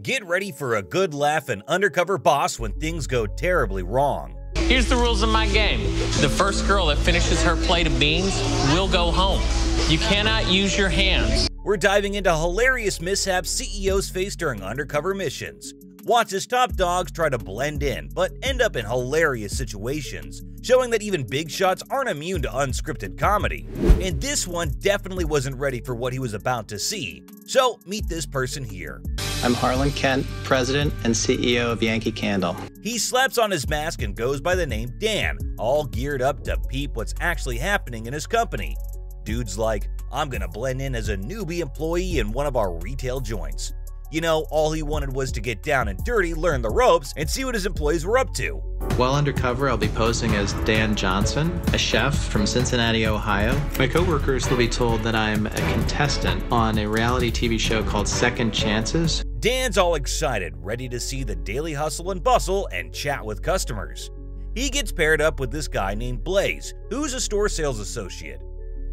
Get ready for a good laugh and undercover boss when things go terribly wrong. Here's the rules of my game. The first girl that finishes her plate of beans will go home. You cannot use your hands. We're diving into hilarious mishaps CEOs face during undercover missions. Watch as top dogs try to blend in, but end up in hilarious situations, showing that even big shots aren't immune to unscripted comedy. And this one definitely wasn't ready for what he was about to see. So meet this person here. I'm Harlan Kent, President and CEO of Yankee Candle. He slaps on his mask and goes by the name Dan, all geared up to peep what's actually happening in his company. Dude's like, I'm gonna blend in as a newbie employee in one of our retail joints. You know, all he wanted was to get down and dirty, learn the ropes, and see what his employees were up to. While undercover, I'll be posing as Dan Johnson, a chef from Cincinnati, Ohio. My coworkers will be told that I'm a contestant on a reality TV show called Second Chances. Dan's all excited, ready to see the daily hustle and bustle and chat with customers. He gets paired up with this guy named Blaze, who's a store sales associate.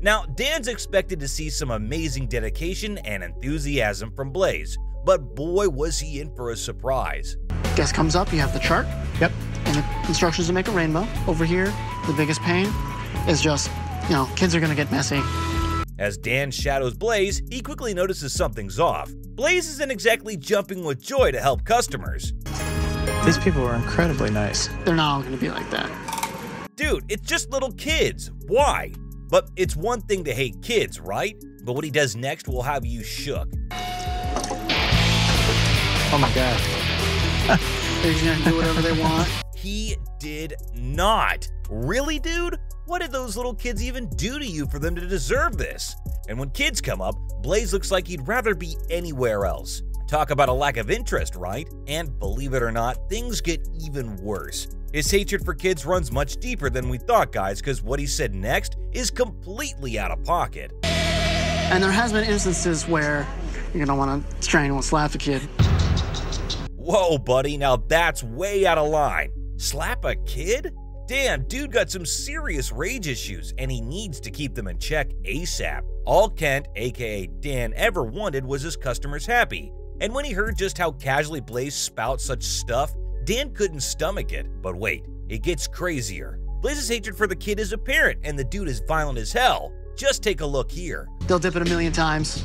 Now, Dan's expected to see some amazing dedication and enthusiasm from Blaze, but boy was he in for a surprise. Guest comes up, you have the chart. Yep. And the instructions to make a rainbow. Over here, the biggest pain is just, kids are gonna get messy. As Dan shadows Blaze, he quickly notices something's off. Blaze isn't exactly jumping with joy to help customers. These people are incredibly nice. They're not all gonna be like that. Dude, it's just little kids. Why? But it's one thing to hate kids, right? But what he does next will have you shook. Oh my God. They're just gonna do whatever they want. He did not. Really, dude? What did those little kids even do to you for them to deserve this? And when kids come up, Blaze looks like he'd rather be anywhere else. Talk about a lack of interest, right? And believe it or not, things get even worse. His hatred for kids runs much deeper than we thought, guys, because what he said next is completely out of pocket. And there has been instances where you're gonna wanna try and slap a kid. Whoa, buddy, now that's way out of line. Slap a kid? Damn, dude got some serious rage issues, and he needs to keep them in check ASAP. All Kent, aka Dan, ever wanted was his customers happy. And when he heard just how casually Blaze spouts such stuff, Dan couldn't stomach it. But wait, it gets crazier. Blaze's hatred for the kid is apparent, and the dude is violent as hell. Just take a look here. They'll dip it a million times,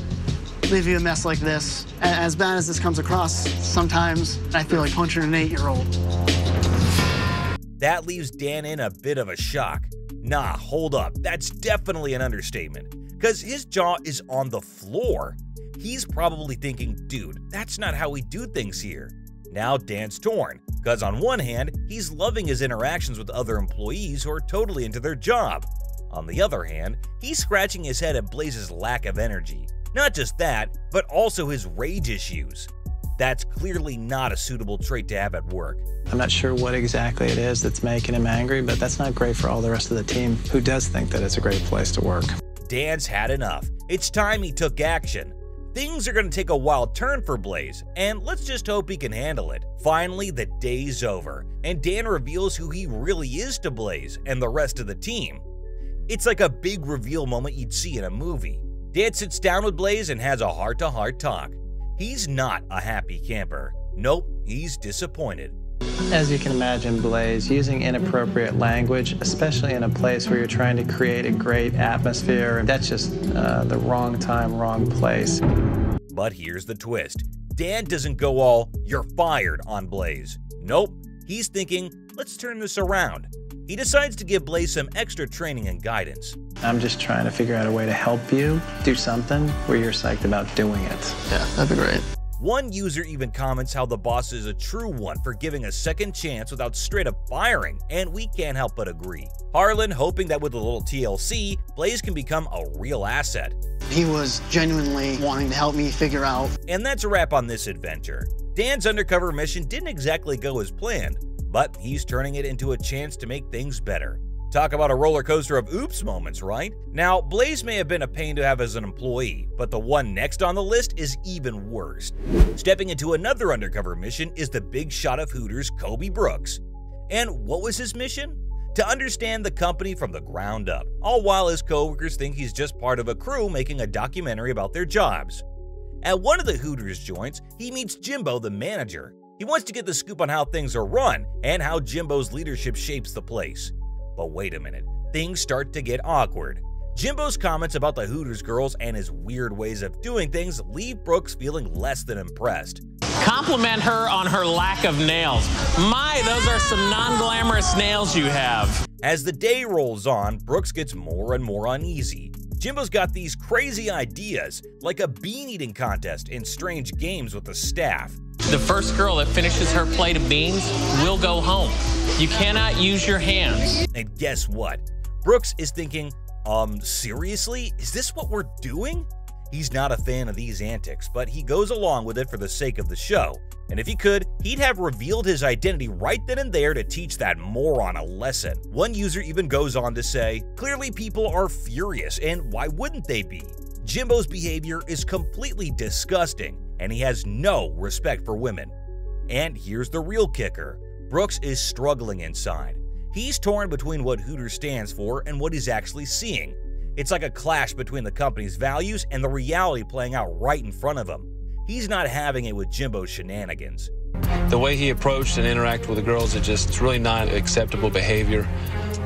leave you a mess like this. As bad as this comes across, sometimes I feel like punching an 8-year-old. That leaves Dan in a bit of a shock. Nah, hold up, that's definitely an understatement. Cause his jaw is on the floor. He's probably thinking, dude, that's not how we do things here. Now Dan's torn, cause on one hand, he's loving his interactions with other employees who are totally into their job. On the other hand, he's scratching his head at Blaze's lack of energy. Not just that, but also his rage issues. That's clearly not a suitable trait to have at work. I'm not sure what exactly it is that's making him angry, but that's not great for all the rest of the team who does think that it's a great place to work. Dan's had enough. It's time he took action. Things are going to take a wild turn for Blaze, and let's just hope he can handle it. Finally, the day's over, and Dan reveals who he really is to Blaze and the rest of the team. It's like a big reveal moment you'd see in a movie. Dan sits down with Blaze and has a heart-to-heart talk. He's not a happy camper. Nope, he's disappointed. As you can imagine, Blaze, using inappropriate language, especially in a place where you're trying to create a great atmosphere, that's just the wrong time, wrong place. But here's the twist. Dan doesn't go all, "you're fired" on Blaze. Nope, he's thinking, let's turn this around. He decides to give Blaze some extra training and guidance. I'm just trying to figure out a way to help you do something where you're psyched about doing it. Yeah, that'd be great. One user even comments how the boss is a true one for giving a second chance without straight up firing, and we can't help but agree. Harlan hoping that with a little TLC, Blaze can become a real asset. He was genuinely wanting to help me figure out. And that's a wrap on this adventure. Dan's undercover mission didn't exactly go as planned, but he's turning it into a chance to make things better. Talk about a roller coaster of oops moments, right? Now, Blaze may have been a pain to have as an employee, but the one next on the list is even worse. Stepping into another undercover mission is the big shot of Hooters, Kobe Brooks. And what was his mission? To understand the company from the ground up, all while his coworkers think he's just part of a crew making a documentary about their jobs. At one of the Hooters joints, he meets Jimbo, the manager. He wants to get the scoop on how things are run and how Jimbo's leadership shapes the place. But wait a minute, things start to get awkward. Jimbo's comments about the Hooters girls and his weird ways of doing things leave Brooks feeling less than impressed. Compliment her on her lack of nails. My, those are some non-glamorous nails you have. As the day rolls on, Brooks gets more and more uneasy. Jimbo's got these crazy ideas, like a bean eating contest and strange games with the staff. The first girl that finishes her plate of beans will go home. You cannot use your hands. And guess what? Brooks is thinking, seriously? Is this what we're doing? He's not a fan of these antics, but he goes along with it for the sake of the show. And if he could, he'd have revealed his identity right then and there to teach that moron a lesson. One user even goes on to say, clearly people are furious, and why wouldn't they be? Jimbo's behavior is completely disgusting, and he has no respect for women. And here's the real kicker. Brooks is struggling inside. He's torn between what Hooters stands for and what he's actually seeing. It's like a clash between the company's values and the reality playing out right in front of him. He's not having it with Jimbo's shenanigans. The way he approached and interacted with the girls is just really not acceptable behavior.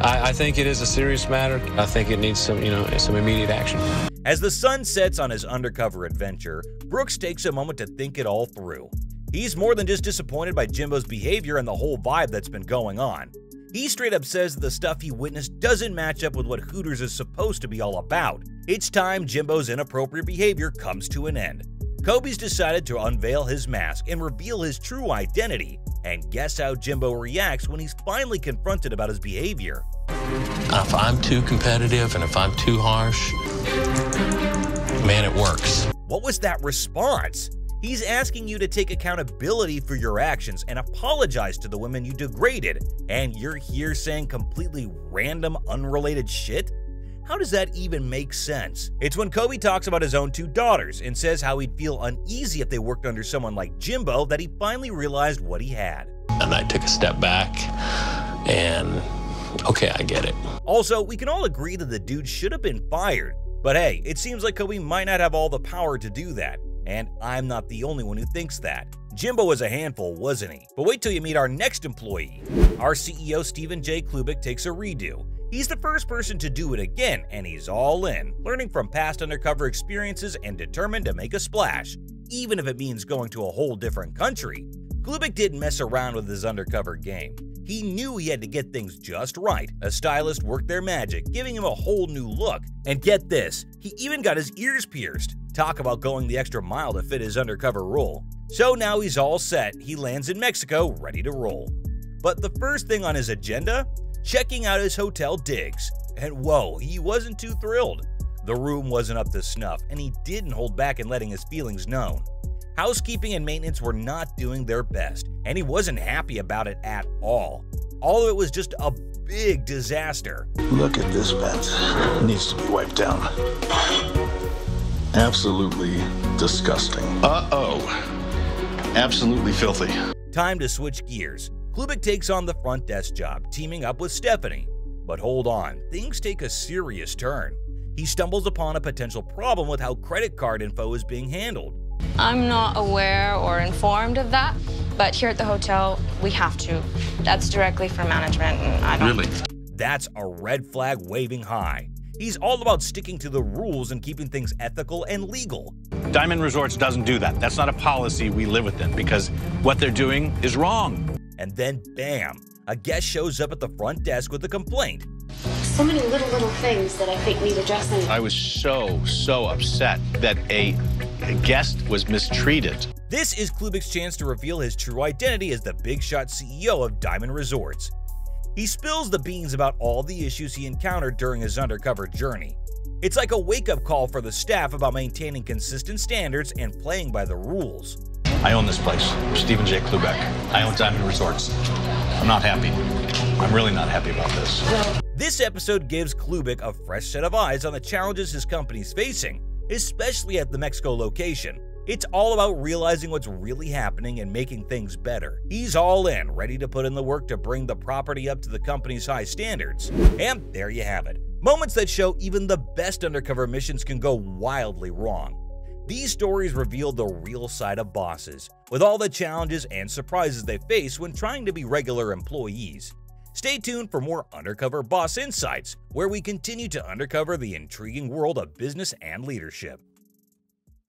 I think it is a serious matter. I think it needs some immediate action. As the sun sets on his undercover adventure, Brooks takes a moment to think it all through. He's more than just disappointed by Jimbo's behavior and the whole vibe that's been going on. He straight up says that the stuff he witnessed doesn't match up with what Hooters is supposed to be all about. It's time Jimbo's inappropriate behavior comes to an end. Kobe's decided to unveil his mask and reveal his true identity. And guess how Jimbo reacts when he's finally confronted about his behavior. If I'm too competitive and if I'm too harsh, man, it works. What was that response? He's asking you to take accountability for your actions and apologize to the women you degraded, and you're here saying completely random, unrelated shit? How does that even make sense? It's when Kobe talks about his own two daughters and says how he'd feel uneasy if they worked under someone like Jimbo that he finally realized what he had. And I took a step back and, okay, I get it. Also, we can all agree that the dude should have been fired. But hey, it seems like Kobe might not have all the power to do that. And I'm not the only one who thinks that. Jimbo was a handful, wasn't he? But wait till you meet our next employee. Our CEO, Stephen J. Klubik, takes a redo. He's the first person to do it again, and he's all in, learning from past undercover experiences and determined to make a splash, even if it means going to a whole different country. Klubik didn't mess around with his undercover game. He knew he had to get things just right. A stylist worked their magic, giving him a whole new look. And get this, he even got his ears pierced. Talk about going the extra mile to fit his undercover role. So now he's all set. He lands in Mexico, ready to roll. But the first thing on his agenda? Checking out his hotel digs. And whoa, he wasn't too thrilled. The room wasn't up to snuff, and he didn't hold back in letting his feelings known. Housekeeping and maintenance were not doing their best, and he wasn't happy about it at all. All of it was just a big disaster. Look at this vent. It needs to be wiped down. Absolutely disgusting. Uh-oh. Absolutely filthy. Time to switch gears. Klubik takes on the front desk job, teaming up with Stephanie. But hold on, things take a serious turn. He stumbles upon a potential problem with how credit card info is being handled. I'm not aware or informed of that, but here at the hotel, we have to. That's directly from management, and I don't... Really? That's a red flag waving high. He's all about sticking to the rules and keeping things ethical and legal. Diamond Resorts doesn't do that. That's not a policy we live within, because what they're doing is wrong. And then bam, a guest shows up at the front desk with a complaint. So many little things that I think need addressing. I was so upset that a guest was mistreated. This is Klubik's chance to reveal his true identity as the big shot CEO of Diamond Resorts. He spills the beans about all the issues he encountered during his undercover journey. It's like a wake-up call for the staff about maintaining consistent standards and playing by the rules. I own this place. I'm Stephen J. Klubik. I own Diamond Resorts. I'm not happy. I'm really not happy about this. This episode gives Klubik a fresh set of eyes on the challenges his company's facing, especially at the Mexico location. It's all about realizing what's really happening and making things better. He's all in, ready to put in the work to bring the property up to the company's high standards. And there you have it. Moments that show even the best undercover missions can go wildly wrong. These stories reveal the real side of bosses, with all the challenges and surprises they face when trying to be regular employees. Stay tuned for more Undercover Boss Insights, where we continue to uncover the intriguing world of business and leadership.